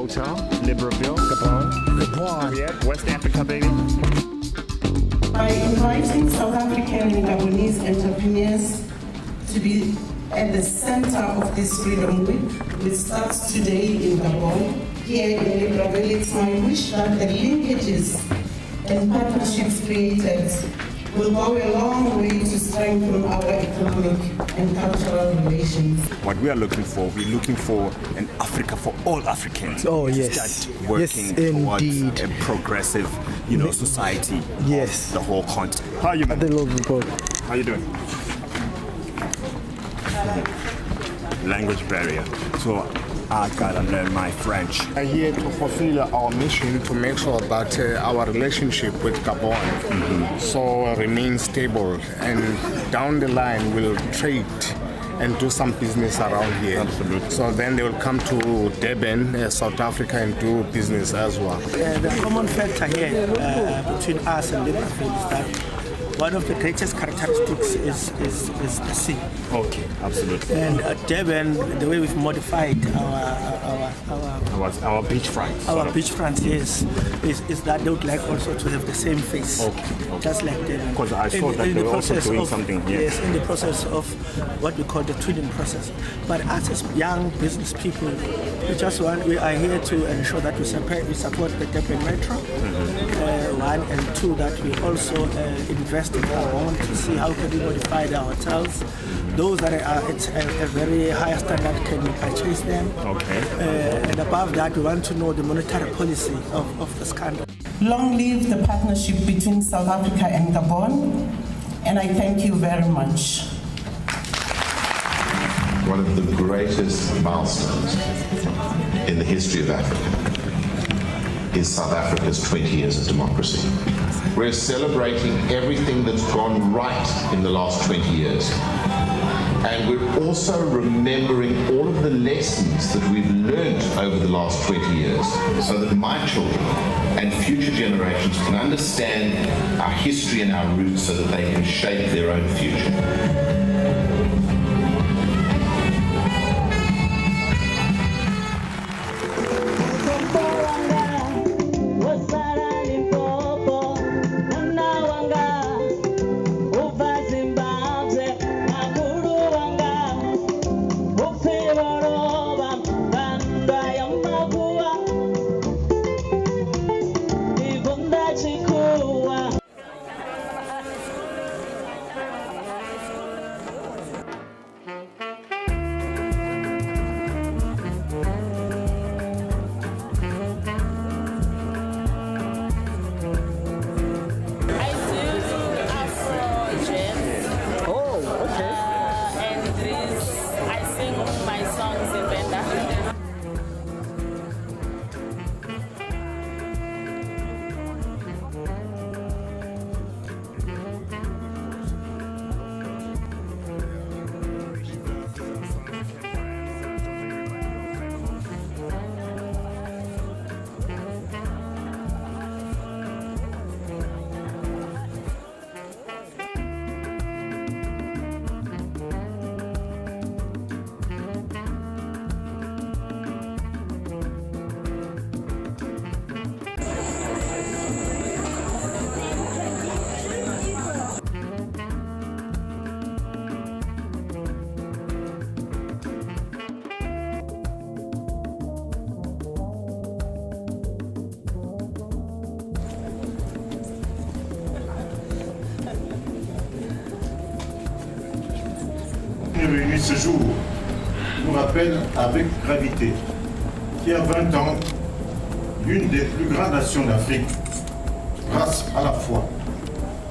Hotel, Libreville, Gabon. Gabon. West Africa, baby. By inviting South African and Gabonese entrepreneurs to be at the center of this Freedom Week, which starts today in Gabon. Here in Libreville, it's my wish that the linkages and partnerships created will go a long way to strengthen our economic and cultural relations. What we are looking for, we're looking for an Africa for all Africans. Oh, to yes. Start working Yes, towards indeed. a progressive, society. Yes. Of the whole continent. How are you, man? The Lord report. How you doing? Language barrier. So I gotta learn my French. We are here to fulfill our mission to make sure that our relationship with Gabon remains stable, and down the line we'll trade and do some business around here. Absolutely. So then they will come to Durban, South Africa, and do business as well. The common factor here between us and Libreville is that one of the greatest characteristics is the sea. Okay, absolutely. And at Durban, the way we've modified Our beachfront. our beachfront is that they would like also to have the same face, Okay. just like Durban. Because I saw that they were also doing something here. Yes, in the process of what we call the twinning process. But us as young business people, we are here to ensure that we support the Durban Metro, one, and two, that we also invest in our own to see how can we modify the hotels. Those that are at a very high standard, can we purchase them? Okay. And above that, we want to know the monetary policy of this country. Long live the partnership between South Africa and Gabon, and I thank you very much. One of the greatest milestones in the history of Africa is South Africa's 20 years of democracy. We're celebrating everything that's gone right in the last 20 years. And we're also remembering all of the lessons that we've learned over the last 20 years, so that my children and future generations can understand our history and our roots, so that they can shape their own future. Réunis ce jour nous rappelle avec gravité qu'il y a 20 ans, l'une des plus grandes nations d'Afrique, grâce à la foi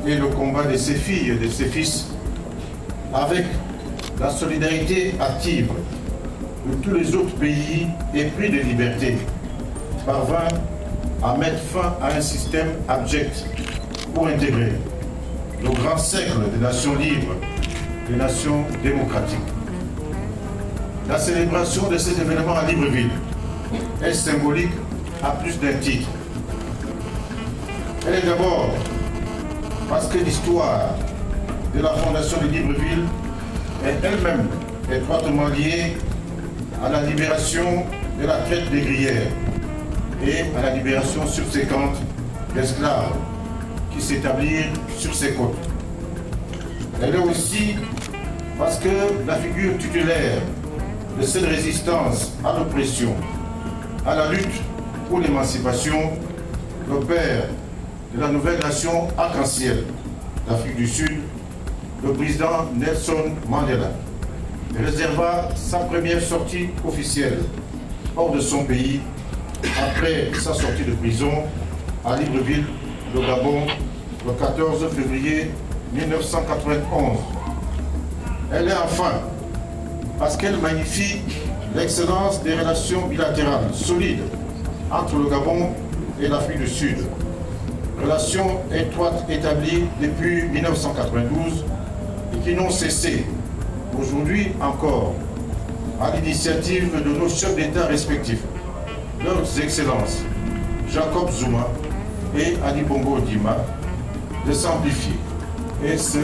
et le combat de ses filles et de ses fils, avec la solidarité active de tous les autres pays épris de liberté, parvint à mettre fin à un système abject pour intégrer le grand cercle des nations libres, des nations démocratiques. La célébration de cet événement à Libreville est symbolique à plus d'un titre. Elle est d'abord parce que l'histoire de la fondation de Libreville est elle-même étroitement liée à la libération de la traite négrière et à la libération subséquente d'esclaves qui s'établirent sur ses côtes. Elle est aussi parce que la figure tutélaire de cette résistance à l'oppression, à la lutte pour l'émancipation, le père de la nouvelle nation arc-en-ciel d'Afrique du Sud, le président Nelson Mandela, réserva sa première sortie officielle hors de son pays après sa sortie de prison à Libreville, le Gabon, le 14 février 1991. Elle est enfin parce qu'elle magnifie l'excellence des relations bilatérales solides entre le Gabon et l'Afrique du Sud. Relations étroites établies depuis 1992 et qui n'ont cessé aujourd'hui encore à l'initiative de nos chefs d'État respectifs, leurs excellences Jacob Zuma et Ali Bongo Ondimba, de s'amplifier. Et ce